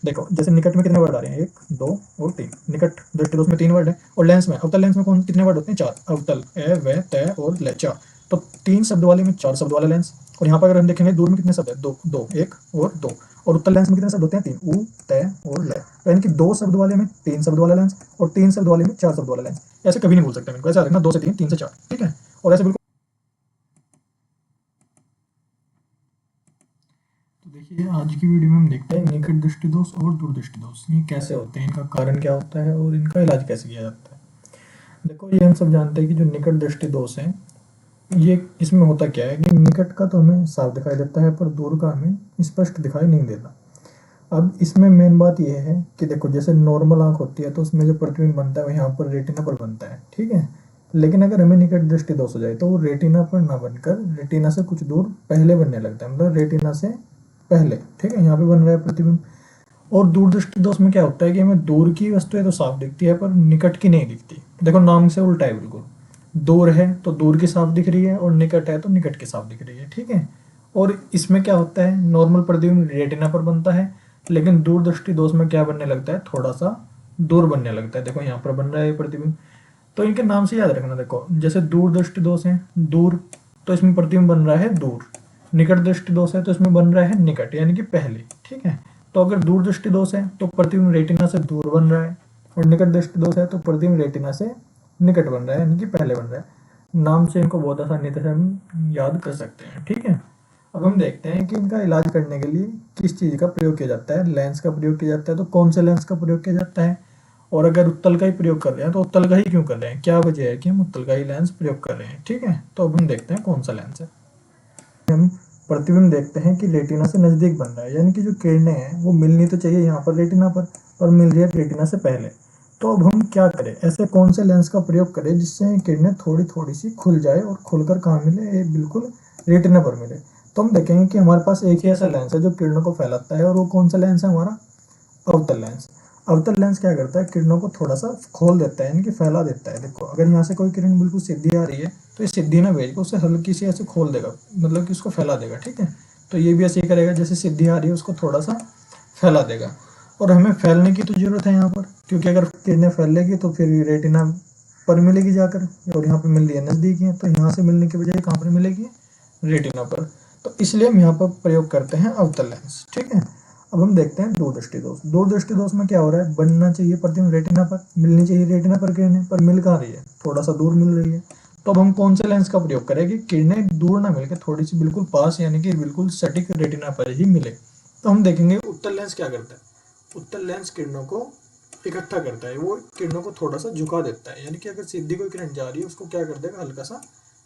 देखो जैसे निकट में कितने वर्ड आ रहे हैं, 1 2 और 3। निकट दृष्टि दोष में 3 वर्ड है, और लेंस में, अवतल लेंस में कौन कितने वर्ड होते हैं, 4। अवतल ए व त और ल 4। तो 3 शब्द वाले में 4 शब्द वाला लेंस। और यहाँ पर अगर हम देखेंगे दूर में कितने शब्द है, 2 2 1 और 2। और उत्तल लेंस में कितने शब्द होते हैं, 3 उ त और ल। तो यानी कि 2 शब्द वाले में 3 शब्द वाला लेंस, और 3 शब्द वाले में 4 शब्द वाला लेंस। ऐसे कभी नहीं भूल सकते इनको, ऐसा रखना 2 से 3 3 से 4, ठीक है। और ऐसे बिल्कुल। तो देखिए आज की वीडियो में हम देखते हैं निकट दृष्टि दोष और दूर दृष्टि दोष ये कैसे होते हैं, इनका कारण क्या होता है और इनका इलाज कैसे किया जाता है। देखो ये हम सब जानते हैं कि जो निकट दृष्टि दोष है, ये इसमें होता क्या है कि निकट का तो हमें साफ दिखाई देता है, पर दूर का हमें स्पष्ट दिखाई नहीं देता। अब इसमें मेन बात यह है कि देखो जैसे नॉर्मल आंख होती है तो उसमें जो प्रतिबिंब बनता है वो यहाँ पर रेटिना पर बनता है, ठीक है। लेकिन अगर हमें निकट दृष्टि दोष हो जाए तो वो रेटिना पर ना बनकर रेटिना से कुछ दूर पहले बनने लगता है, मतलब रेटिना से पहले, ठीक है, यहाँ पे बन रहा है प्रतिबिंब। और दूर दृष्टि दोष में क्या होता है कि हमें दूर की वस्तुएं तो साफ दिखती है पर निकट की नहीं दिखती। देखो नाम से उल्टा है बिल्कुल, दूर है तो दूर की साफ दिख रही है, और निकट है तो निकट की साफ दिख रही है, ठीक है। और इसमें क्या होता है, नॉर्मल प्रतिबिंब रेटिना पर बनता है, लेकिन दूर दृष्टि दोष में क्या बनने लगता है, थोड़ा सा दूर बनने लगता है। देखो यहाँ पर बन रहा है प्रतिबिंब। तो इनके नाम से याद रखना, देखो जैसे दूर दृष्टि दोष है दूर, तो इसमें प्रतिबिंब बन रहा है दूर। निकट दृष्टि दोष है तो इसमें बन रहा है निकट, यानी कि पहले, ठीक है। तो अगर दूर दृष्टि दोष है तो प्रतिबिंब रेटिना से दूर बन रहा है, और निकट दृष्टि दोष है तो प्रतिबिंब रेटिना से निकट बन रहा है, यानी कि पहले बन रहा है। नाम से इनको बहुत आसानी से हम याद कर सकते हैं, ठीक है। अब हम देखते हैं कि इनका इलाज करने के लिए किस चीज़ का प्रयोग किया जाता है। लेंस का प्रयोग किया जाता है तो कौन से लेंस का प्रयोग किया जाता है, और अगर उत्तल का ही प्रयोग कर रहे हैं तो उत्तल का ही क्यों कर रहे हैं, क्या वजह है कि हम उत्तल का ही लेंस प्रयोग कर रहे हैं, ठीक है। तो अब हम देखते हैं कौन सा लेंस है। हम प्रतिबिंब देखते हैं कि रेटिना से नजदीक बन रहा है, यानी कि जो किरणें हैं वो मिलनी तो चाहिए यहाँ पर रेटिना पर मिल रही है रेटिना से पहले। तो अब हम क्या करें, ऐसे कौन से लेंस का प्रयोग करें जिससे किरणें थोड़ी थोड़ी सी खुल जाए, और खुलकर कहाँ मिले, ये बिल्कुल रेटिना पर मिले। तो हम देखेंगे कि हमारे पास एक ही ऐसा लेंस है जो किरणों को फैलाता है, और वो कौन सा लेंस है, हमारा अवतल लेंस। अवतल लेंस क्या करता है, किरणों को थोड़ा सा खोल देता है, यानी कि फैला देता है। देखो अगर यहाँ से कोई किरण बिल्कुल सीधी आ रही है तो ये सीधी ना भेज के उसे हल्की सी ऐसे खोल देगा, मतलब कि उसको फैला देगा, ठीक है। तो ये भी ऐसे ही करेगा, जैसे सीधी आ रही है उसको थोड़ा सा फैला देगा। और हमें फैलने की तो जरूरत है यहाँ पर, क्योंकि अगर किरणें फैलेगी तो फिर रेटिना पर मिलेगी जाकर, और यहाँ पर मिल रही है नजदीक है, तो यहाँ से मिलने के बजाय कहाँ पर मिलेगी, रेटिना पर। तो इसलिए हम यहाँ पर प्रयोग करते हैं अवतल लेंस, ठीक है। अब हम देखते हैं दूरदृष्टि दोष। दूरदृष्टि दोष में क्या हो रहा है, बनना चाहिए प्रतिबिंब रेटिना पर, मिलनी चाहिए रेटिना पर किरणें, पर मिल कहाँ रही है, थोड़ा सा दूर मिल रही है। तो अब हम कौन से लेंस का प्रयोग करें कि किरणें दूर ना मिलकर थोड़ी सी बिल्कुल पास, यानी कि बिल्कुल सटीक रेटिना पर ही मिले। तो हम देखेंगे उत्तल लेंस क्या करता है। उत्तल लेंस किरणों को इकट्ठा करता है, वो किरणों को थोड़ा सा झुका देता है, यानी कि अगर सीधी कोई किरण जा रही है उसको क्या कर देगा, हल्का सा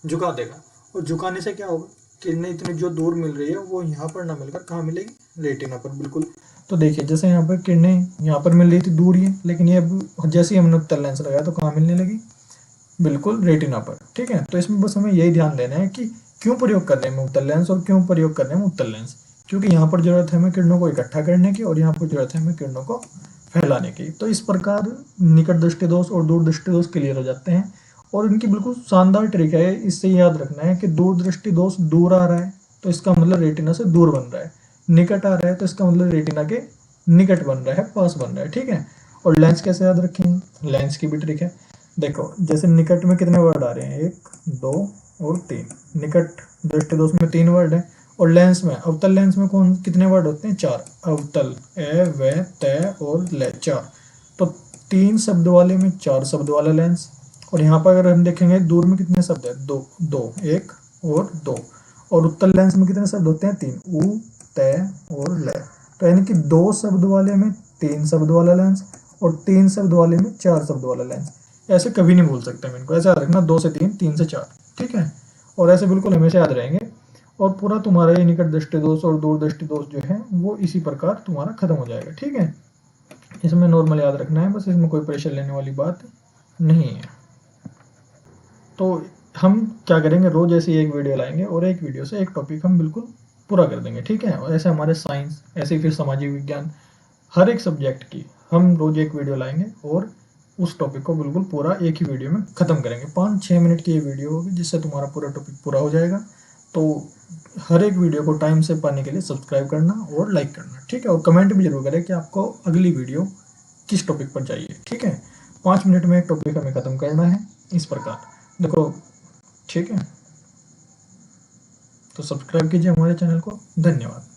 झुका देगा। और झुकाने से क्या होगा, किरणें इतनी जो दूर मिल रही है वो यहाँ पर ना मिलकर कहाँ मिलेगी, रेटिना पर, बिल्कुल। तो देखिए जैसे यहाँ पर किरणें यहाँ पर मिल रही थी दूर ही, लेकिन ये अब जैसे ही हमने उत्तल लेंस लगाया तो कहाँ मिलने लगी, बिल्कुल रेटिना पर, ठीक है। तो इसमें बस हमें यही ध्यान देना है कि क्यों प्रयोग कर रहे हैं हम उत्तल लेंस और क्यों प्रयोग कर रहे हैं उत्तल लेंस, क्योंकि यहाँ पर जरूरत है हमें किरणों को इकट्ठा करने की, और यहाँ पर जरूरत है हमें किरणों को फैलाने की। तो इस प्रकार निकट दृष्टि दोष और दूर दृष्टि दोष क्लियर हो जाते हैं। और इनकी बिल्कुल शानदार ट्रिक है, इससे याद रखना है कि दूर दृष्टि दोष दूर आ रहा है तो इसका मतलब रेटिना से दूर बन रहा है, निकट आ रहा है तो इसका मतलब रेटिना के निकट बन रहा है, पास बन रहा है, ठीक है। और लेंस कैसे याद रखेंगे, लेंस की भी ट्रिक है। देखो जैसे निकट में कितने वर्ड आ रहे हैं, 1 2 और 3। निकट दृष्टि दोष में 3 वर्ड है, और लेंस में, अवतल लेंस में कौन कितने वर्ड होते हैं, 4। अवतल ए व त और ल 4। तो 3 शब्द वाले में 4 शब्द वाला लेंस। और यहाँ पर अगर हम देखेंगे दूर में कितने शब्द है, 2 2 1 और 2। और उत्तल लेंस में कितने शब्द होते हैं, 3 उ त और ल। तो यानी कि 2 शब्द वाले में 3 शब्द वाला लेंस, और 3 शब्द वाले में 4 शब्द वाला लेंस। ऐसे कभी नहीं भूल सकते हम इनको, ऐसे याद रखना 2 से 3 3 से 4, ठीक है। और ऐसे बिल्कुल हमेशा याद रहेंगे। और पूरा तुम्हारा ये निकट दृष्टि दोष और दूर दृष्टि दोष जो है वो इसी प्रकार तुम्हारा खत्म हो जाएगा, ठीक है। इसमें नॉर्मल याद रखना है बस, इसमें कोई प्रेशर लेने वाली बात नहीं है। तो हम क्या करेंगे, रोज ऐसी एक वीडियो लाएंगे और एक वीडियो से एक टॉपिक हम बिल्कुल पूरा कर देंगे, ठीक है। और ऐसे हमारे साइंस, ऐसे फिर सामाजिक विज्ञान, हर एक सब्जेक्ट की हम रोज एक वीडियो लाएंगे और उस टॉपिक को बिल्कुल पूरा एक ही वीडियो में खत्म करेंगे। 5-6 मिनट की ये वीडियो होगी जिससे तुम्हारा पूरा टॉपिक पूरा हो जाएगा। तो हर एक वीडियो को टाइम से पाने के लिए सब्सक्राइब करना और लाइक करना, ठीक है। और कमेंट भी जरूर करें कि आपको अगली वीडियो किस टॉपिक पर चाहिए, ठीक है। 5 मिनट में एक टॉपिक हमें ख़त्म करना है इस प्रकार, देखो, ठीक है। तो सब्सक्राइब कीजिए हमारे चैनल को। धन्यवाद।